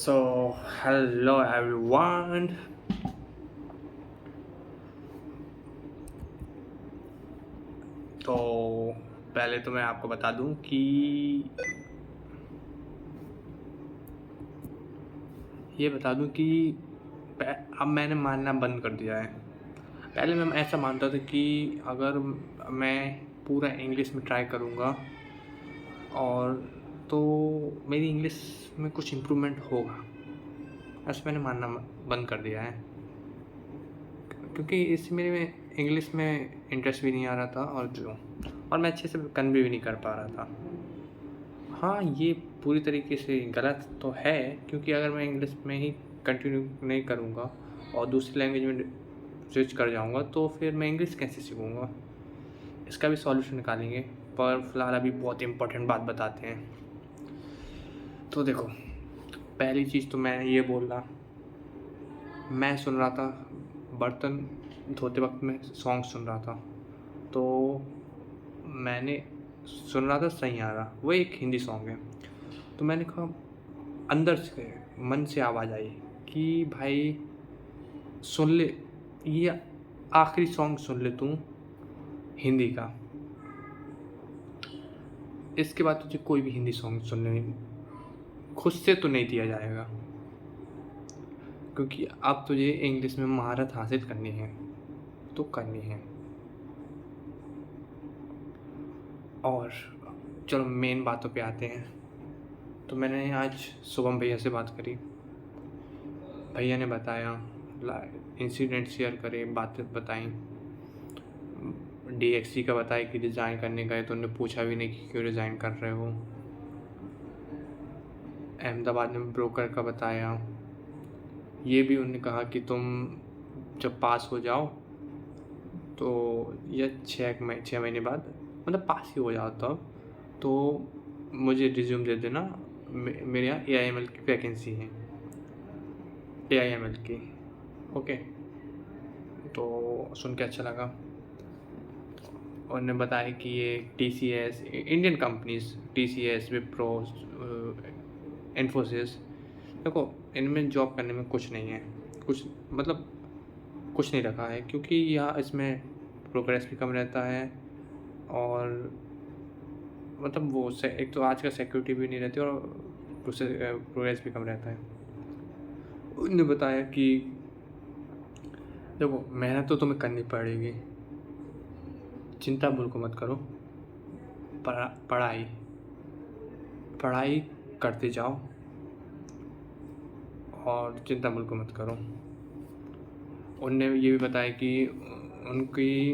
So, hello everyone. तो पहले तो मैं आपको बता दूं कि अब मैंने मानना बंद कर दिया है। पहले मैं ऐसा मानता था कि अगर मैं पूरा इंग्लिश में ट्राई करूंगा और तो मेरी इंग्लिश में कुछ इम्प्रूवमेंट होगा। ऐसा मैंने मानना बंद कर दिया है, क्योंकि इससे मेरे में इंग्लिश में इंटरेस्ट भी नहीं आ रहा था और मैं अच्छे से कन्वे भी नहीं कर पा रहा था। हाँ, ये पूरी तरीके से गलत तो है, क्योंकि अगर मैं इंग्लिश में ही कंटिन्यू नहीं करूँगा और दूसरी लैंग्वेज में स्विच कर जाऊँगा तो फिर मैं इंग्लिश कैसे सीखूँगा। इसका भी सॉल्यूशन निकालेंगे, पर फिलहाल अभी बहुत इम्पोर्टेंट बात बताते हैं। तो देखो, पहली चीज़ तो मैं ये बोल रहा, मैं सुन रहा था बर्तन धोते वक्त मैं सॉन्ग सुन रहा था, तो मैंने सुन रहा था सैयारा, वो एक हिंदी सॉन्ग है। तो मैंने कहा, अंदर से मन से आवाज़ आई कि भाई सुन ले, ये आखिरी सॉन्ग सुन ले तू हिंदी का, इसके बाद तुझे कोई भी हिंदी सॉन्ग सुनने खुद से तो नहीं दिया जाएगा, क्योंकि अब तुझे इंग्लिश में महारत हासिल करनी है तो करनी है। और चलो मेन बातों पे आते हैं। तो मैंने आज शुभम भैया से बात करी, भैया ने बताया, इंसिडेंट शेयर करे, बातें बताई। DXC का बताया कि रिज़ाइन करने गए तो उन्होंने पूछा भी नहीं कि क्यों रिज़ाइन कर रहे हो। अहमदाबाद में ब्रोकर का बताया, ये भी उन्होंने कहा कि तुम जब पास हो जाओ तो या 6 महीने बाद, मतलब पास ही हो जाओ तब, तो मुझे रिज्यूम दे देना, मेरे यहाँ AIML की वैकेंसी है, AIML की। ओके, तो सुन के अच्छा लगा। उन्होंने बताया कि ये TCS, Indian companies, TCS, Wipro, Infosys, देखो इनमें जॉब करने में कुछ नहीं है, कुछ मतलब कुछ नहीं रखा है, क्योंकि यहाँ इसमें प्रोग्रेस भी कम रहता है और मतलब वो एक तो आज का सिक्योरिटी भी नहीं रहती और प्रोग्रेस भी कम रहता है। उन्होंने बताया कि देखो मेहनत तो तुम्हें करनी पड़ेगी, चिंता बिल्कुल मत करो, पढ़ाई पढ़ाई करते जाओ और चिंता बिल्कुल मत करो। उनने ये भी बताया कि उनकी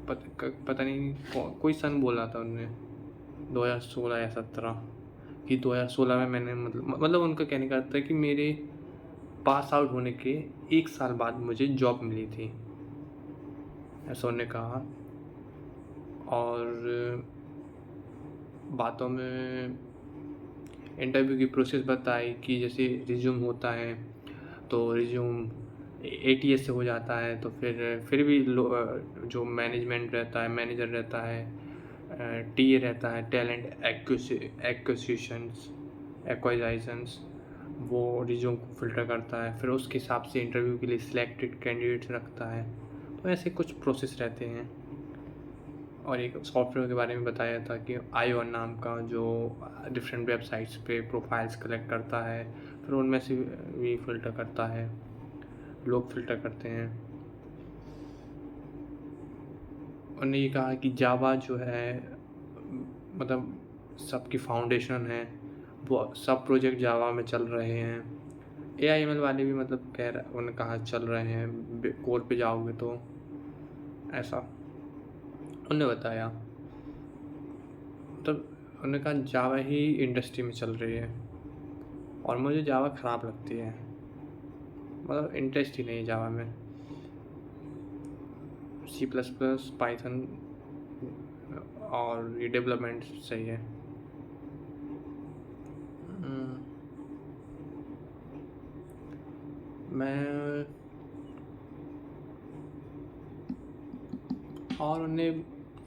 पता नहीं कोई सन बोला था उनने 2016 या 17, कि 2016 में मैंने मतलब उनका कहने का था कि मेरे पास आउट होने के 1 साल बाद मुझे जॉब मिली थी, ऐसा उन्होंने कहा। और बातों में इंटरव्यू की प्रोसेस बताई कि जैसे रिज्यूम होता है तो रिज्यूम ATS से हो जाता है, तो फिर भी जो मैनेजमेंट रहता है, मैनेजर रहता है, TA रहता है, टैलेंट एक्विजिशंस, वो रिज्यूम को फ़िल्टर करता है, फिर उसके हिसाब से इंटरव्यू के लिए सिलेक्टेड कैंडिडेट्स रखता है। तो ऐसे कुछ प्रोसेस रहते हैं। और एक सॉफ्टवेयर के बारे में बताया था कि ION नाम का, जो डिफरेंट वेबसाइट्स पे प्रोफाइल्स कलेक्ट करता है, फिर उनमें से भी फ़िल्टर करता है, लोग फ़िल्टर करते हैं। उन्होंने ये कहा कि जावा जो है मतलब सबकी फाउंडेशन है, वो सब प्रोजेक्ट जावा में चल रहे हैं। AIML वाले भी मतलब उन्होंने कहा चल रहे हैं, कोर पे जाओगे तो ऐसा उन्होंने बताया। मतलब उन्होंने कहा जावा ही इंडस्ट्री में चल रही है और मुझे जावा ख़राब लगती है, मतलब इंटरेस्ट ही नहीं है जावा में। C++, पाइथन और ये डेवलपमेंट सही है। मैं और उन्होंने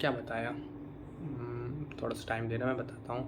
क्या बताया, थोड़ा सा टाइम देना, मैं बताता हूँ।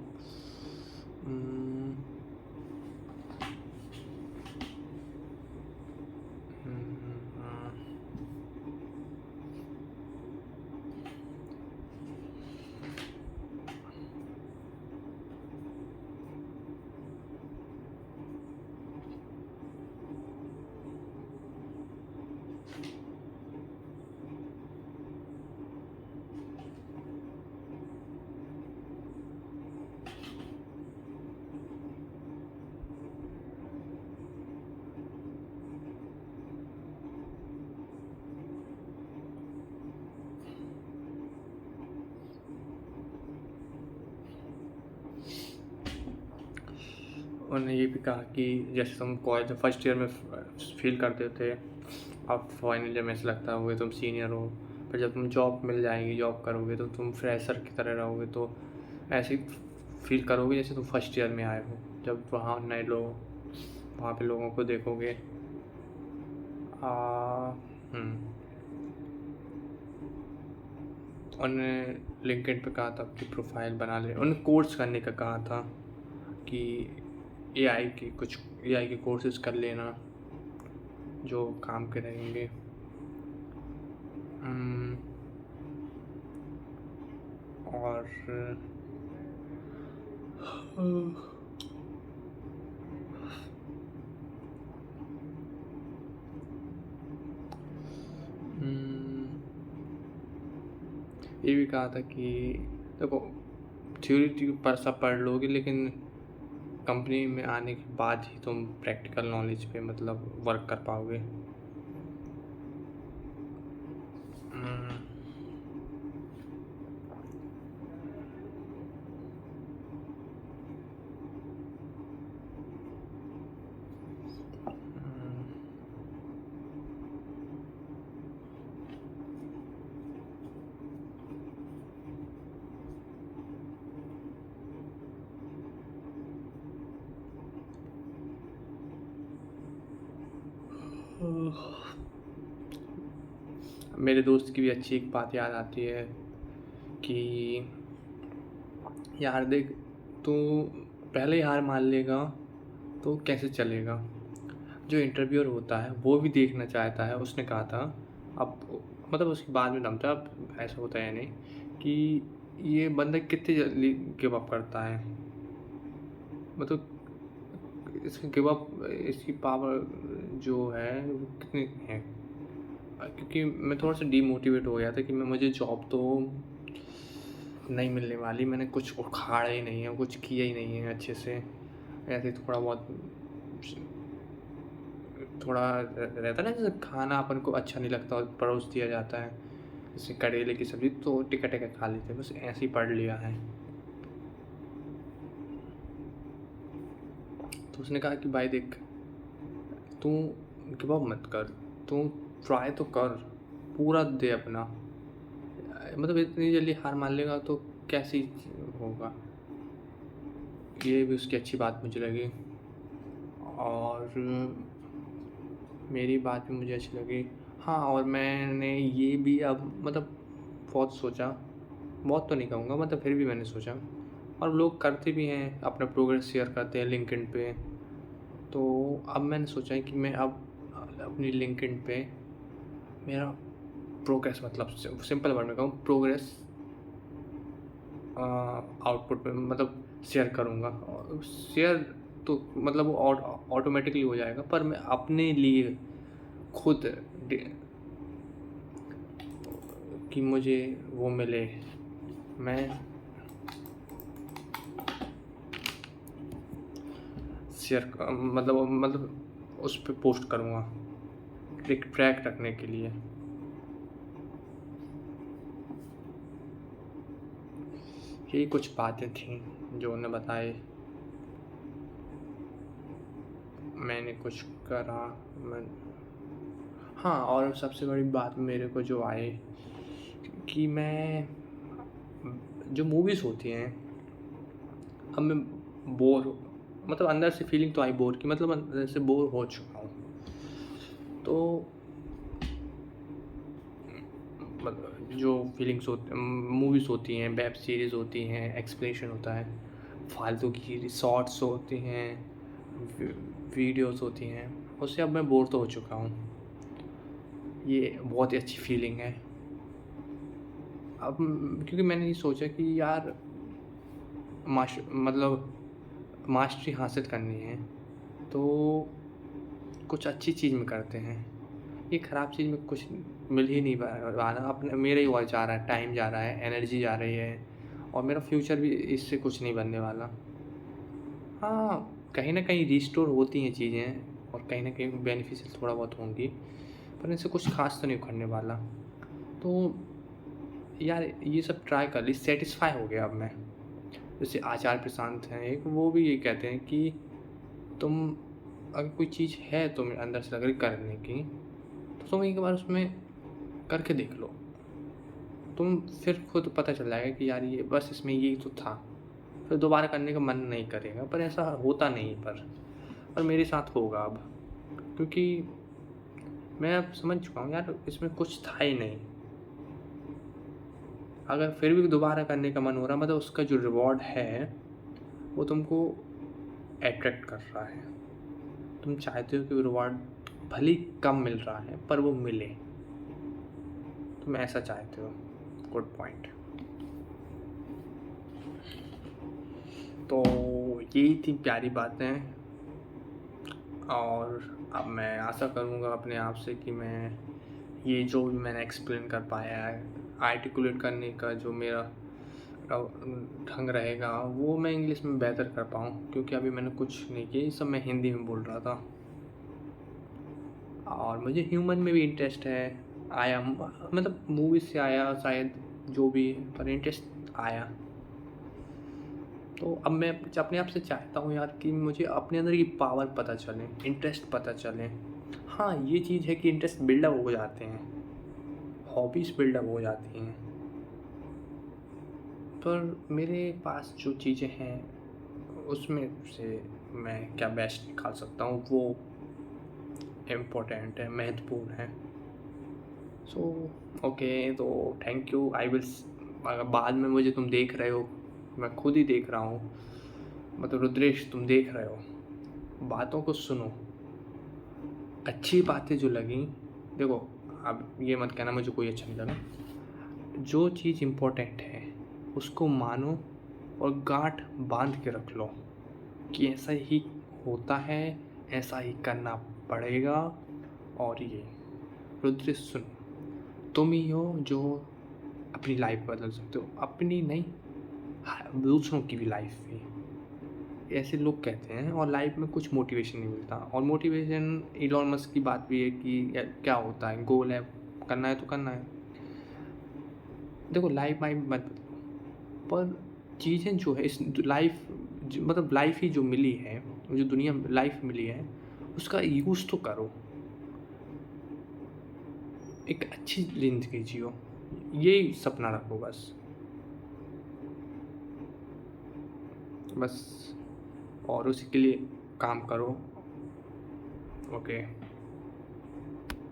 उन्होंने ये भी कहा कि जैसे तुम कॉलेज में फर्स्ट ईयर में फील करते थे, अब फाइनल ईयर में ऐसा लगता है तुम सीनियर हो, पर जब तुम जॉब मिल जाएगी, जॉब करोगे तो तुम फ्रेशर की तरह रहोगे, तो ऐसे ही फील करोगे जैसे तुम फर्स्ट ईयर में आए हो। जब वहाँ नए लोग, वहाँ पे लोगों को देखोगे। उन्होंने लिंक्डइन पे कहा था कि प्रोफाइल बना ले, उन्होंने कोर्स करने का कहा था कि कुछ एआई के कोर्सेज कर लेना जो काम के रहेंगे। और ये भी कहा था कि देखो थ्योरी पर सब पढ़ लोगे, लेकिन कंपनी में आने के बाद ही तुम प्रैक्टिकल नॉलेज पे मतलब वर्क कर पाओगे। मेरे दोस्त की भी अच्छी एक बात याद आती है कि यार देख, तू पहले ही हार मान लेगा तो कैसे चलेगा। जो इंटरव्यूअर होता है वो भी देखना चाहता है, उसने कहा था। अब मतलब उसकी बात में दम था। अब ऐसा होता है नहीं कि ये बंदा कितनी जल्दी गिव अप करता है, मतलब इसकी गिव अप, इसकी पावर जो है वो कितनी है। क्योंकि मैं थोड़ा सा डीमोटिवेट हो गया था कि मुझे जॉब तो नहीं मिलने वाली, मैंने कुछ उखाड़ा ही नहीं है, कुछ किया ही नहीं है अच्छे से। ऐसे थोड़ा बहुत थोड़ा रहता है ना, जैसे खाना अपन को अच्छा नहीं लगता और परोस दिया जाता है, जैसे करेले की सब्ज़ी तो टिका टिका खा लेते हैं, बस ऐसे ही पढ़ लिया है। तो उसने कहा कि भाई देख, तू गिव अप मत कर, तू ट्राई तो कर, पूरा दे अपना। मतलब इतनी जल्दी हार मान लेगा तो कैसे होगा। ये भी उसकी अच्छी बात मुझे लगी, और मेरी बात भी मुझे अच्छी लगी। हाँ, और मैंने ये भी अब मतलब बहुत सोचा, बहुत तो नहीं कहूँगा, मतलब फिर भी मैंने सोचा, और लोग करते भी हैं, अपना प्रोग्रेस शेयर करते हैं लिंक्डइन पे। तो अब मैंने सोचा है कि मैं अब अपनी लिंक्डइन पे मेरा प्रोग्रेस, मतलब सिंपल वर्ड में कहूँ, प्रोग्रेस आउटपुट पे मतलब शेयर करूँगा। शेयर तो मतलब वो ऑटोमेटिकली हो जाएगा, पर मैं अपने लिए खुद कि मुझे वो मिले, मैं शेयर मतलब उस पर पोस्ट करूँगा, एक ट्रैक रखने के लिए। यही कुछ बातें थीं जो उन्हें बताए, मैंने कुछ करा। हाँ, और सबसे बड़ी बात मेरे को जो आए कि मैं जो मूवीज़ होती हैं, अब मैं बोर, मतलब अंदर से फीलिंग तो आई बोर की, मतलब अंदर से बोर हो चुका हूँ। तो मतलब जो फीलिंग्स होती, मूवीज़ होती हैं, वेब सीरीज़ होती हैं, एक्सप्लेनेशन होता है, फालतू की शॉर्ट्स होती हैं, वीडियोस होती हैं, उससे अब मैं बोर तो हो चुका हूँ। ये बहुत ही अच्छी फीलिंग है। अब क्योंकि मैंने ये सोचा कि यार मतलब मास्टरी हासिल करनी है तो कुछ अच्छी चीज़ में करते हैं। ये ख़राब चीज़ में कुछ मिल ही नहीं पा रहा ना, अपने मेरा ही वक़्त जा रहा है, टाइम जा रहा है, एनर्जी जा रही है, और मेरा फ्यूचर भी इससे कुछ नहीं बनने वाला। हाँ, कहीं न कहीं रिस्टोर होती हैं चीज़ें, और कहीं न कहीं बेनिफिशियल थोड़ा बहुत होंगी, पर इनसे कुछ ख़ास तो नहीं उखड़ने वाला। तो यार ये सब ट्राई कर ली, सैटिस्फ़ाई हो गया अब मैं। जैसे आचार्य प्रशांत हैं एक, वो भी ये कहते हैं कि तुम अगर कोई चीज़ है तुम्हें अंदर से लग रही करने की, तो तुम एक बार उसमें करके देख लो। तुम फिर खुद पता चल जाएगा कि यार ये बस इसमें यही तो था। फिर दोबारा करने का मन नहीं करेगा, पर ऐसा होता नहीं पर मेरे साथ होगा अब। क्योंकि मैं अब समझ चुका हूँ यार इसमें कुछ था ही नहीं। अगर फिर भी दोबारा करने का मन हो रहा मतलब उसका जो रिवॉर्ड है वो तुमको अट्रैक्ट कर रहा है। तुम चाहते हो कि वो रिवॉर्ड भले ही कम मिल रहा है पर वो मिले, तुम ऐसा चाहते हो। Good point. तो यही थी प्यारी बातें, और अब मैं आशा करूँगा अपने आप से कि मैं ये जो भी मैंने एक्सप्लेन कर पाया है, आर्टिकुलेट करने का जो मेरा ढंग रहेगा वो मैं इंग्लिश में बेहतर कर पाऊँ, क्योंकि अभी मैंने कुछ नहीं किया, ये सब मैं हिंदी में बोल रहा था। और मुझे ह्यूमन में भी इंटरेस्ट है, आया मतलब मूवी से आया शायद, जो भी, पर इंटरेस्ट आया। तो अब मैं अपने आप से चाहता हूँ यार कि मुझे अपने अंदर की पावर पता चले, इंटरेस्ट पता चले। हाँ ये चीज़ है कि इंटरेस्ट बिल्डअप हो जाते हैं, हॉबीज़ बिल्डअप हो जाती हैं, पर मेरे पास जो चीज़ें हैं उसमें से मैं क्या बेस्ट निकाल सकता हूँ वो इम्पोर्टेंट है, महत्वपूर्ण है। सो ओके, तो थैंक यू। आई विल, अगर बाद में मुझे तुम देख रहे हो, मैं खुद ही देख रहा हूँ, मतलब रुद्रेश तुम देख रहे हो, बातों को सुनो, अच्छी बातें जो लगी, देखो अब ये मत कहना मुझे कोई अच्छा नहीं लगा, जो चीज़ इम्पोर्टेंट है उसको मानो और गांठ बांध के रख लो कि ऐसा ही होता है, ऐसा ही करना पड़ेगा। और ये रुद्रेश सुन, तुम ही हो जो अपनी लाइफ बदल सकते हो, अपनी नहीं, दूसरों की भी लाइफ भी। ऐसे लोग कहते हैं और लाइफ में कुछ मोटिवेशन नहीं मिलता, और मोटिवेशन इलॉन मस्क की बात भी है कि क्या होता है, गोल है, करना है तो करना है। देखो लाइफ माइफ मत बदलो, पर चीज़ें जो है इस लाइफ, मतलब लाइफ ही जो मिली है, जो दुनिया लाइफ मिली है उसका यूज़ तो करो, एक अच्छी ज़िंदगी जियो, यही सपना रखो बस। बस और उसी के लिए काम करो। ओके।